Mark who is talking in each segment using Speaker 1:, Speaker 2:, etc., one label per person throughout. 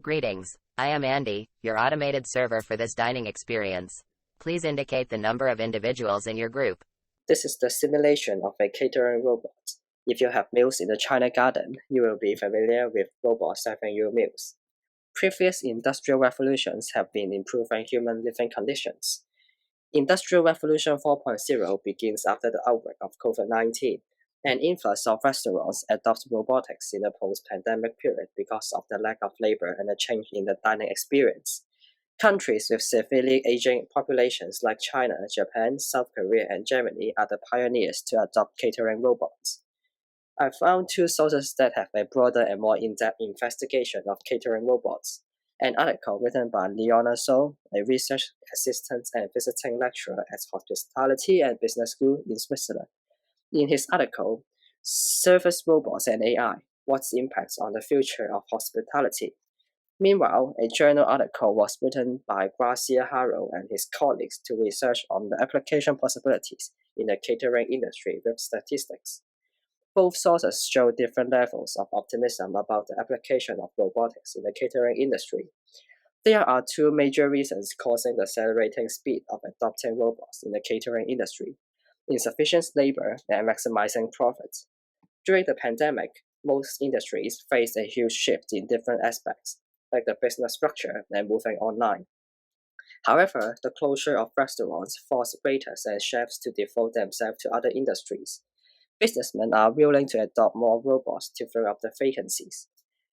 Speaker 1: Greetings, I am Andy, your automated server for this dining experience. Please indicate the number of individuals in your group.
Speaker 2: This is the simulation of a catering robot. If you have meals in the China garden, you will be familiar with robots serving you meals. Previous industrial revolutions have been improving human living conditions. Industrial Revolution 4.0 begins after the outbreak of COVID-19. An influx of restaurants adopt robotics in the post-pandemic period because of the lack of labor and a change in the dining experience. Countries with severely aging populations like China, Japan, South Korea, and Germany are the pioneers to adopt catering robots. I found two sources that have a broader and more in-depth investigation of catering robots. An article written by Leona So, a research assistant and visiting lecturer at Hospitality and Business School in Switzerland. In his article, Service Robots and AI, What's Impacts on the Future of Hospitality? Meanwhile, a journal article was written by Garcia Haro and his colleagues to research on the application possibilities in the catering industry with statistics. Both sources show different levels of optimism about the application of robotics in the catering industry. There are two major reasons causing the accelerating speed of adopting robots in the catering industry: insufficient labor and maximizing profits. During the pandemic, most industries faced a huge shift in different aspects, like the business structure and moving online. However, the closure of restaurants forced waiters and chefs to devote themselves to other industries. Businessmen are willing to adopt more robots to fill up the vacancies.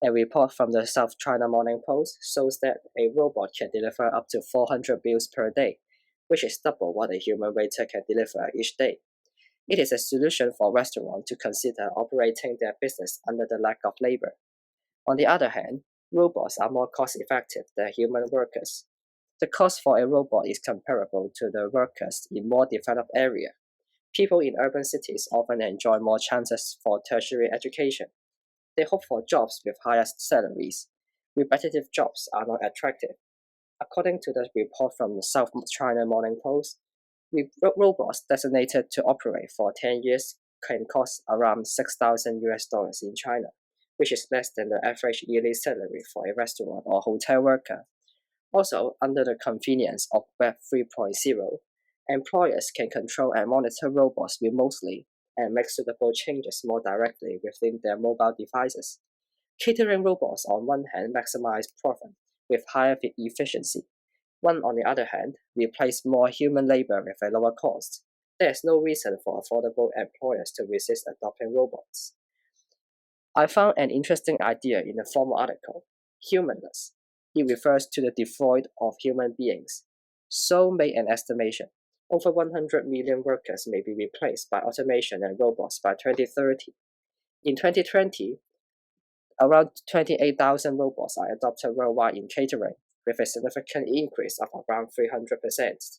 Speaker 2: A report from the South China Morning Post shows that a robot can deliver up to 400 bills per day, which is double what a human waiter can deliver each day. It is a solution for restaurants to consider operating their business under the lack of labor. On the other hand, robots are more cost-effective than human workers. The cost for a robot is comparable to the workers in more developed areas. People in urban cities often enjoy more chances for tertiary education. They hope for jobs with higher salaries. Repetitive jobs are not attractive. According to the report from the South China Morning Post, robots designated to operate for 10 years can cost around 6,000 US dollars in China, which is less than the average yearly salary for a restaurant or hotel worker. Also, under the convenience of Web 3.0, employers can control and monitor robots remotely and make suitable changes more directly within their mobile devices. Catering robots on one hand maximize profit with higher efficiency. One, on the other hand, replace more human labor with a lower cost. There is no reason for affordable employers to resist adopting robots. I found an interesting idea in the former article: humanness. It refers to the devoid of human beings. So made an estimation: over 100 million workers may be replaced by automation and robots by 2030. In 2020, around 28,000 robots are adopted worldwide in catering, with a significant increase of around 300%.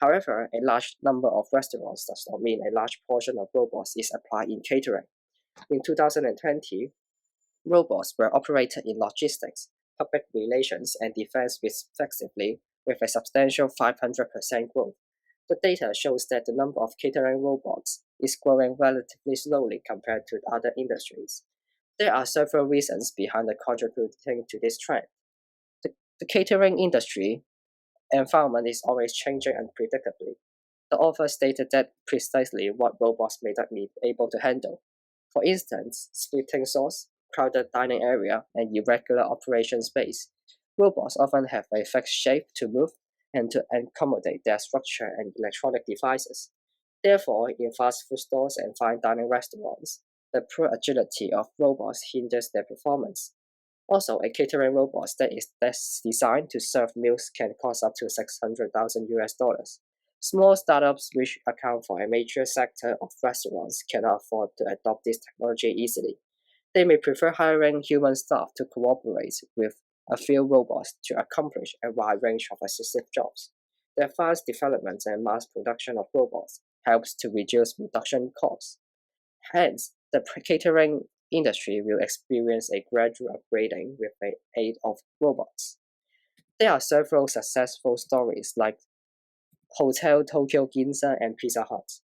Speaker 2: However, a large number of restaurants does not mean a large portion of robots is applied in catering. In 2020, robots were operated in logistics, public relations, and defense respectively, with a substantial 500% growth. The data shows that the number of catering robots is growing relatively slowly compared to other industries. There are several reasons behind the contributing to this trend. The catering industry environment is always changing unpredictably. The author stated that precisely what robots may not be able to handle. For instance, splitting sauce, crowded dining area, and irregular operation space. Robots often have a fixed shape to move and to accommodate their structure and electronic devices. Therefore, in fast food stores and fine dining restaurants, the poor agility of robots hinders their performance. Also, a catering robot that is designed to serve meals can cost up to 600,000 US dollars. Small startups, which account for a major sector of restaurants, cannot afford to adopt this technology easily. They may prefer hiring human staff to cooperate with a few robots to accomplish a wide range of assistive jobs. The advanced development and mass production of robots helps to reduce production costs. Hence, the catering industry will experience a gradual upgrading with the aid of robots. There are several successful stories like Hotel Tokyo Ginza and Pizza Hut.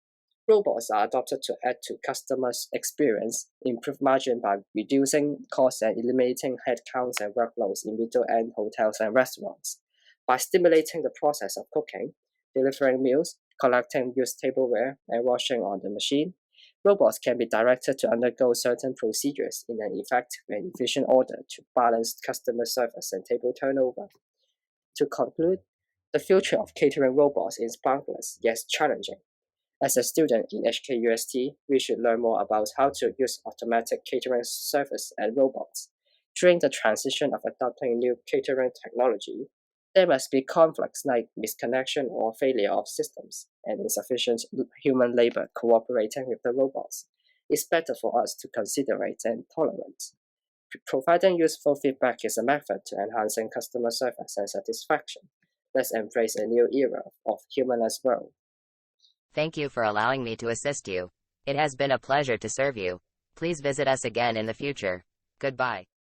Speaker 2: Robots are adopted to add to customers' experience, improve margin by reducing costs and eliminating headcounts and workloads in middle-end hotels and restaurants. By stimulating the process of cooking, delivering meals, collecting used tableware, and washing on the machine, robots can be directed to undergo certain procedures in an effective and efficient order to balance customer service and table turnover. To conclude, the future of catering robots is boundless yet challenging. As a student in HKUST, we should learn more about how to use automatic catering service and robots. During the transition of adopting new catering technology, there must be conflicts like misconnection or failure of systems and insufficient human labor cooperating with the robots. It's better for us to considerate and tolerate. Providing useful feedback is a method to enhancing customer service and satisfaction. Let's embrace a new era of humanized world.
Speaker 1: Thank you for allowing me to assist you. It has been a pleasure to serve you. Please visit us again in the future. Goodbye.